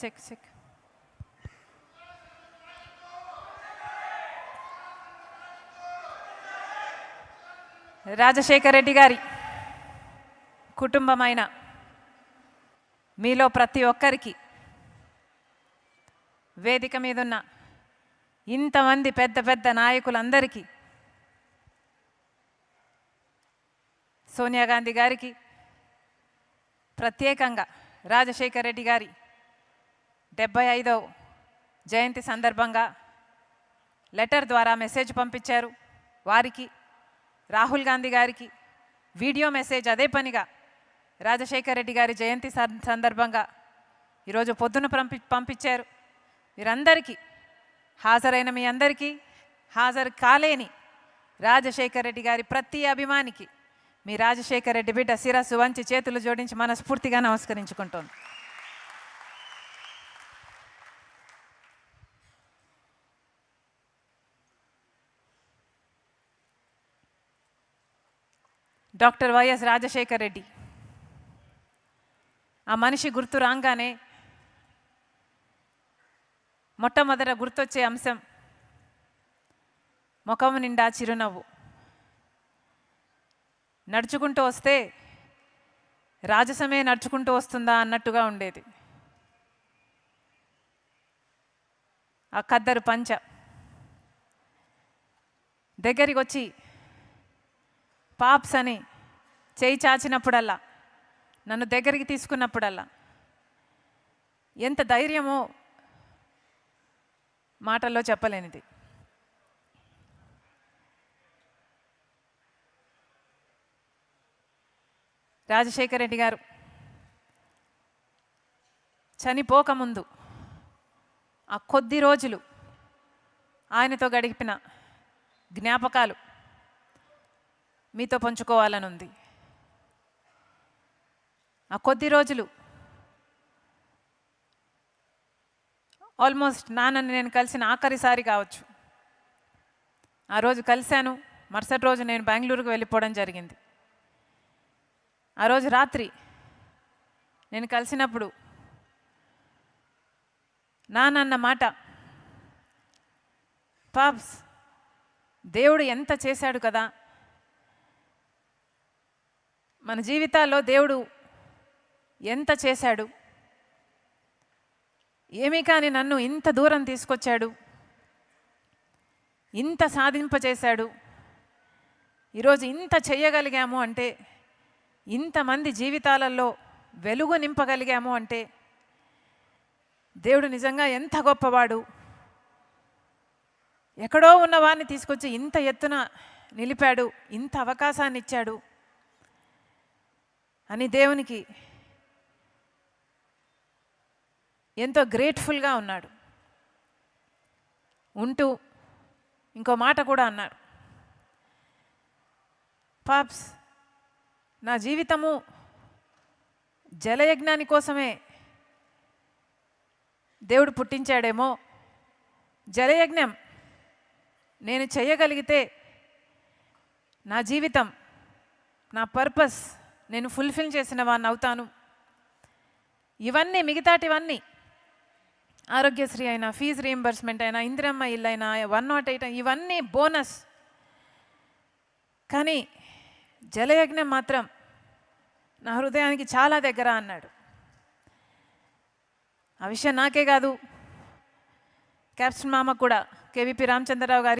Check. Rajasekhar Reddy గారి కుటుంబమైన మీలో ప్రతి ఒక్కరికి వేదిక మీదున్న ఇంతమంది పెద్ద పెద్ద నాయకులందరికీ, సోనియా గాంధీ గారికి ప్రత్యేకంగా రాజశేఖర్ రెడ్డి గారి 75వ జయంతి సందర్భంగా లెటర్ ద్వారా మెసేజ్ పంపించారు. వారికి, రాహుల్ గాంధీ గారికి వీడియో మెసేజ్ అదే పనిగా రాజశేఖర్ రెడ్డి గారి జయంతి సందర్భంగా ఈరోజు పొద్దున పంపించారు. మీరందరికీ, హాజరైన మీ అందరికీ, హాజరు కాలేని రాజశేఖర్ రెడ్డి గారి ప్రతి అభిమానికి మీ రాజశేఖర్ రెడ్డి బిడ్డ శిరస్సు వంచి చేతులు జోడించి మనస్ఫూర్తిగా నమస్కరించుకుంటోంది. డాక్టర్ వైఎస్ రాజశేఖర్ రెడ్డి, ఆ మనిషి గుర్తు రాగానే మొట్టమొదట గుర్తొచ్చే అంశం ముఖం నిండా చిరునవ్వు. నడుచుకుంటూ వస్తే రాజసమే నడుచుకుంటూ వస్తుందా అన్నట్టుగా ఉండేది. ఆ ఖద్దరు పంచ దగ్గరికి వచ్చి పాప్స్ అని చేయి చాచినప్పుడల్లా, నన్ను దగ్గరికి తీసుకున్నప్పుడల్లా ఎంత ధైర్యమో మాటల్లో చెప్పలేనిది. రాజశేఖర్ రెడ్డి గారు చనిపోకముందు ఆ కొద్ది రోజులు ఆయనతో గడిపిన జ్ఞాపకాలు మీతో పంచుకోవాలని ఉంది. ఆ కొద్ది రోజులు ఆల్మోస్ట్ నాన్నని నేను కలిసిన ఆఖరిసారి కావచ్చు. ఆ రోజు కలిశాను, మరుసటి రోజు నేను బెంగళూరుకు వెళ్ళిపోవడం జరిగింది. ఆ రోజు రాత్రి నేను కలిసినప్పుడు నాన్న మాట, పాప్స్ దేవుడు ఎంత చేశాడు కదా, మన జీవితాల్లో దేవుడు ఎంత చేశాడు, ఏమీ కానీ నన్ను ఇంత దూరం తీసుకొచ్చాడు, ఇంత సాధింపచేశాడు, ఈరోజు ఇంత చెయ్యగలిగాము అంటే, ఇంతమంది జీవితాలలో వెలుగు నింపగలిగాము అంటే దేవుడు నిజంగా ఎంత గొప్పవాడు, ఎక్కడో ఉన్నవాడిని తీసుకొచ్చి ఇంత ఎత్తున నిలిపాడు, ఇంత అవకాశాన్ని ఇచ్చాడు అని దేవునికి ఎంతో గ్రేట్ఫుల్గా ఉన్నాడు. ఉంటూ ఇంకో మాట కూడా అన్నాడు, పాప్స్ నా జీవితము జలయజ్ఞాని కోసమే దేవుడు పుట్టించాడేమో, జలయజ్ఞం నేను చేయగలిగితే నా జీవితం, నా పర్పస్ నేను ఫుల్ఫిల్ చేసిన వాడిని అవుతాను. ఇవన్నీ మిగతాటివన్నీ, ఆరోగ్యశ్రీ అయినా, ఫీజు రీయింబర్స్మెంట్ అయినా, ఇందిరమ్మ ఇల్లు అయినా, 108 ఇవన్నీ బోనస్. కానీ జలయజ్ఞం మాత్రం నా హృదయానికి చాలా దగ్గర అన్నాడు. ఆ విషయం నాకే కాదు, క్యాప్టెన్ మామ కూడా, కేవీపీ రామచంద్రరావు గారి